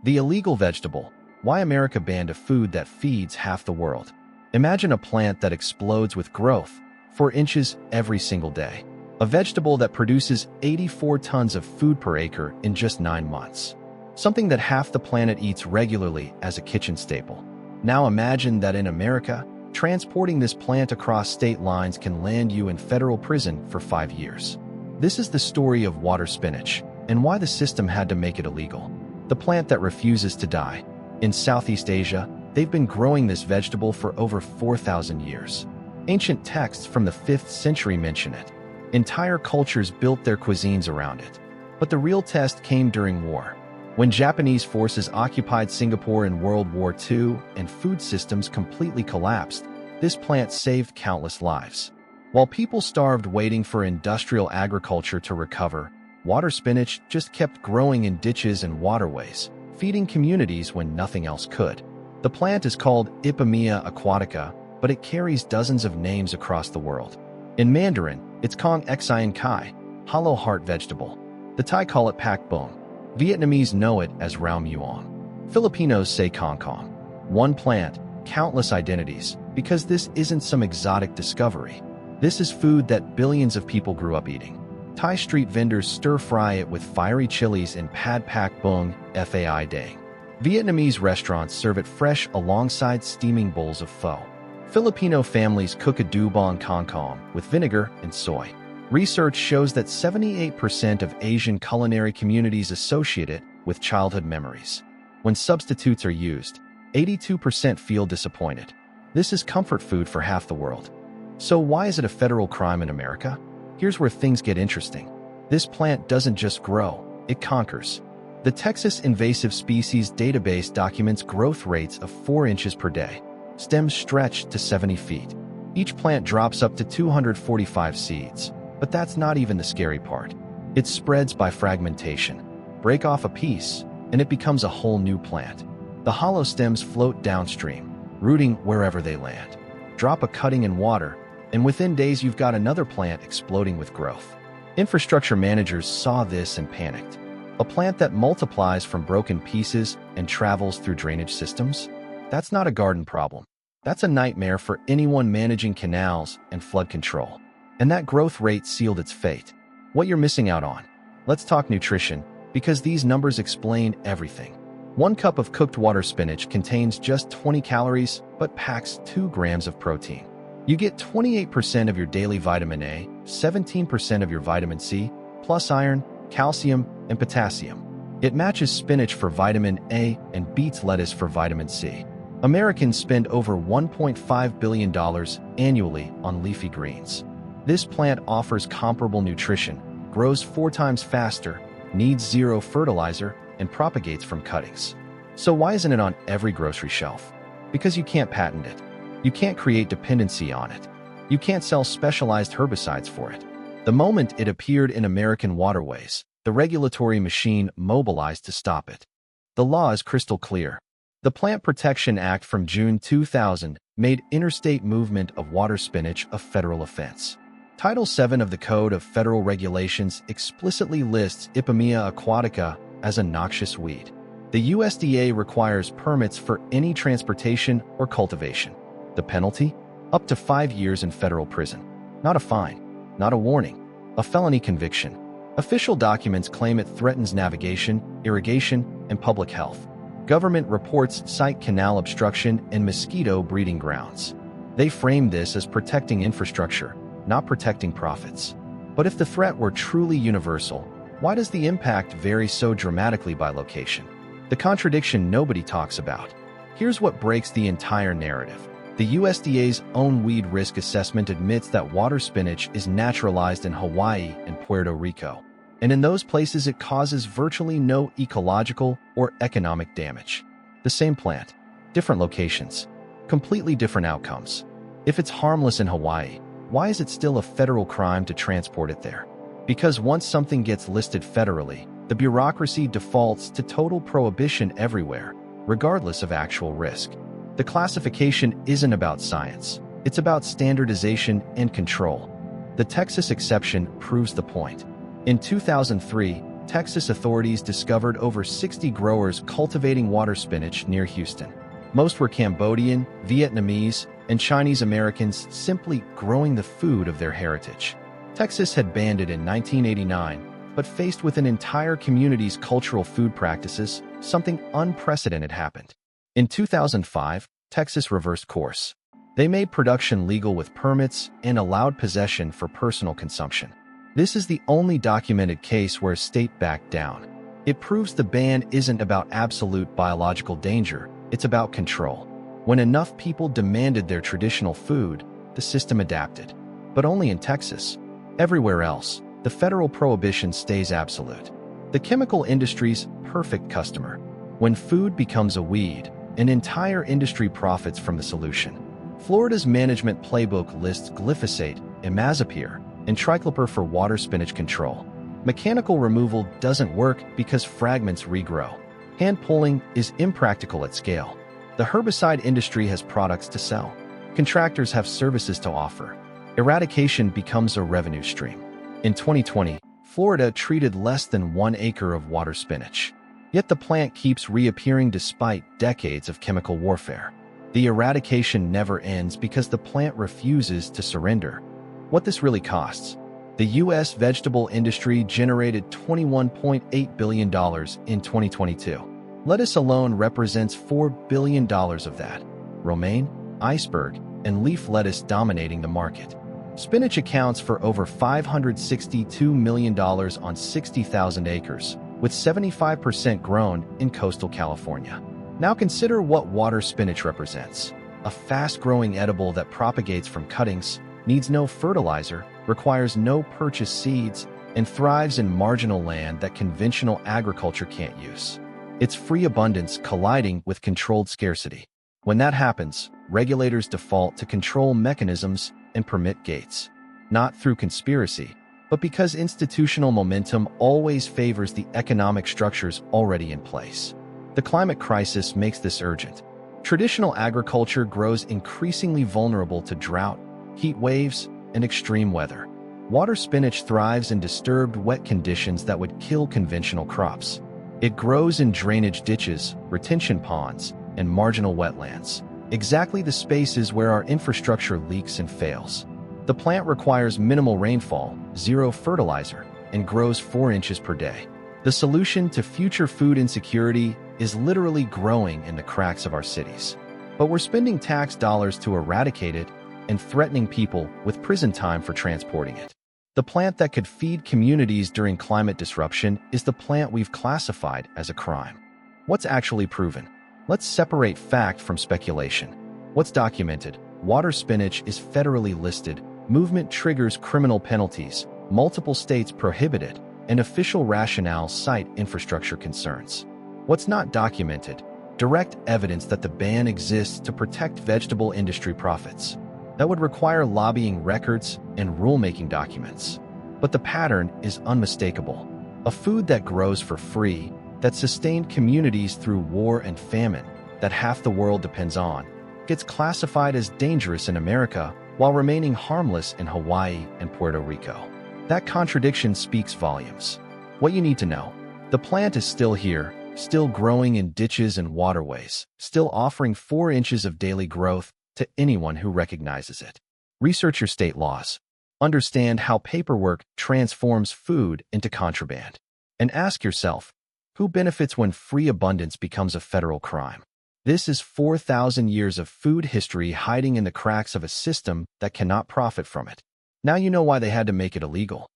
The illegal vegetable. Why America banned a food that feeds half the world. Imagine a plant that explodes with growth, 4 inches every single day. A vegetable that produces 84 tons of food per acre in just 9 months. Something that half the planet eats regularly as a kitchen staple. Now imagine that in America, transporting this plant across state lines can land you in federal prison for 5 years. This is the story of water spinach, and why the system had to make it illegal. The plant that refuses to die. In Southeast Asia, they've been growing this vegetable for over 4,000 years. Ancient texts from the 5th century mention it. Entire cultures built their cuisines around it. But the real test came during war. When Japanese forces occupied Singapore in World War II and food systems completely collapsed, this plant saved countless lives. While people starved waiting for industrial agriculture to recover, water spinach just kept growing in ditches and waterways, feeding communities when nothing else could. The plant is called Ipomoea aquatica, but it carries dozens of names across the world. In Mandarin, it's Kong Xian Kai, hollow heart vegetable. The Thai call it pak bong. Vietnamese know it as rau muong. Filipinos say kong kong. One plant, countless identities, because this isn't some exotic discovery. This is food that billions of people grew up eating. Thai street vendors stir-fry it with fiery chilies and pad pak bong fai dang. Vietnamese restaurants serve it fresh alongside steaming bowls of pho. Filipino families cook a du bong kong kong with vinegar and soy. Research shows that 78% of Asian culinary communities associate it with childhood memories. When substitutes are used, 82% feel disappointed. This is comfort food for half the world. So why is it a federal crime in America? Here's where things get interesting. This plant doesn't just grow, it conquers. The Texas Invasive Species Database documents growth rates of 4 inches per day. Stems stretch to 70 feet. Each plant drops up to 245 seeds. But that's not even the scary part. It spreads by fragmentation. Break off a piece, and it becomes a whole new plant. The hollow stems float downstream, rooting wherever they land. Drop a cutting in water, and within days you've got another plant exploding with growth. Infrastructure managers saw this and panicked. A plant that multiplies from broken pieces and travels through drainage systems? That's not a garden problem. That's a nightmare for anyone managing canals and flood control. And that growth rate sealed its fate. What you're missing out on. Let's talk nutrition, because these numbers explain everything. 1 cup of cooked water spinach contains just 20 calories, but packs 2 grams of protein. You get 28% of your daily vitamin A, 17% of your vitamin C, plus iron, calcium, and potassium. It matches spinach for vitamin A and beets lettuce for vitamin C. Americans spend over $1.5 billion annually on leafy greens. This plant offers comparable nutrition, grows 4 times faster, needs 0 fertilizer, and propagates from cuttings. So why isn't it on every grocery shelf? Because you can't patent it. You can't create dependency on it. You can't sell specialized herbicides for it. The moment it appeared in American waterways, the regulatory machine mobilized to stop it. The law is crystal clear. The Plant Protection Act from June 2000 made interstate movement of water spinach a federal offense. Title 7 of the Code of Federal Regulations explicitly lists Ipomoea aquatica as a noxious weed. The USDA requires permits for any transportation or cultivation. The penalty? Up to 5 years in federal prison. Not a fine, not a warning, a felony conviction. Official documents claim it threatens navigation, irrigation, and public health. Government reports cite canal obstruction and mosquito breeding grounds. They frame this as protecting infrastructure, not protecting profits. But if the threat were truly universal, why does the impact vary so dramatically by location? The contradiction nobody talks about. Here's what breaks the entire narrative. The USDA's own weed risk assessment admits that water spinach is naturalized in Hawaii and Puerto Rico, and in those places it causes virtually no ecological or economic damage. The same plant, different locations, completely different outcomes. If it's harmless in Hawaii, why is it still a federal crime to transport it there? Because once something gets listed federally, the bureaucracy defaults to total prohibition everywhere, regardless of actual risk. The classification isn't about science. It's about standardization and control. The Texas exception proves the point. In 2003, Texas authorities discovered over 60 growers cultivating water spinach near Houston. Most were Cambodian, Vietnamese, and Chinese Americans simply growing the food of their heritage. Texas had banned it in 1989, but faced with an entire community's cultural food practices, something unprecedented happened. In 2005, Texas reversed course. They made production legal with permits and allowed possession for personal consumption. This is the only documented case where a state backed down. It proves the ban isn't about absolute biological danger, it's about control. When enough people demanded their traditional food, the system adapted. But only in Texas. Everywhere else, the federal prohibition stays absolute. The chemical industry's perfect customer. When food becomes a weed, an entire industry profits from the solution. Florida's management playbook lists glyphosate, imazapyr, and triclopyr for water spinach control. Mechanical removal doesn't work because fragments regrow. Hand pulling is impractical at scale. The herbicide industry has products to sell. Contractors have services to offer. Eradication becomes a revenue stream. In 2020, Florida treated less than 1 acre of water spinach. Yet the plant keeps reappearing despite decades of chemical warfare. The eradication never ends because the plant refuses to surrender. What this really costs? The U.S. vegetable industry generated $21.8 billion in 2022. Lettuce alone represents $4 billion of that. Romaine, iceberg, and leaf lettuce dominating the market. Spinach accounts for over $562 million on 60,000 acres, with 75% grown in coastal California. Now consider what water spinach represents. A fast-growing edible that propagates from cuttings, needs no fertilizer, requires no purchased seeds, and thrives in marginal land that conventional agriculture can't use. Its free abundance colliding with controlled scarcity. When that happens, regulators default to control mechanisms and permit gates. Not through conspiracy, but because institutional momentum always favors the economic structures already in place. The climate crisis makes this urgent. Traditional agriculture grows increasingly vulnerable to drought, heat waves, and extreme weather. Water spinach thrives in disturbed wet conditions that would kill conventional crops. It grows in drainage ditches, retention ponds, and marginal wetlands, exactly the spaces where our infrastructure leaks and fails. The plant requires minimal rainfall, zero fertilizer, and grows 4 inches per day. The solution to future food insecurity is literally growing in the cracks of our cities. But we're spending tax dollars to eradicate it and threatening people with prison time for transporting it. The plant that could feed communities during climate disruption is the plant we've classified as a crime. What's actually proven? Let's separate fact from speculation. What's documented? Water spinach is federally listed, movement triggers criminal penalties, multiple states prohibit it, and official rationales cite infrastructure concerns. What's not documented? Direct evidence that the ban exists to protect vegetable industry profits. That would require lobbying records and rulemaking documents. But the pattern is unmistakable. A food that grows for free, that sustained communities through war and famine, that half the world depends on, gets classified as dangerous in America while remaining harmless in Hawaii and Puerto Rico. That contradiction speaks volumes. What you need to know: the plant is still here, still growing in ditches and waterways, still offering 4 inches of daily growth to anyone who recognizes it. Research your state laws. Understand how paperwork transforms food into contraband. And ask yourself, who benefits when free abundance becomes a federal crime? This is 4,000 years of food history hiding in the cracks of a system that cannot profit from it. Now you know why they had to make it illegal.